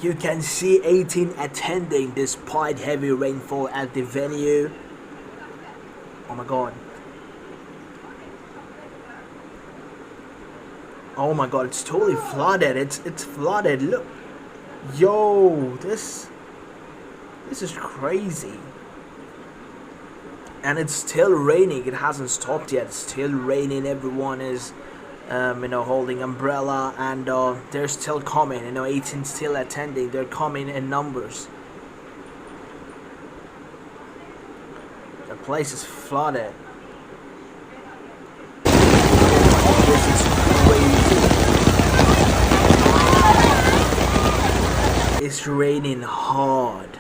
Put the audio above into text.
You can see 18 attending despite heavy rainfall at the venue. Oh my god. Oh my god, it's totally flooded. It's flooded. Look. Yo, this is crazy. And it's still raining. It hasn't stopped yet. It's still raining. Everyone is holding umbrella, and they're still coming. 18 still attending. They're coming in numbers. The place is flooded. This is crazy. It's raining hard.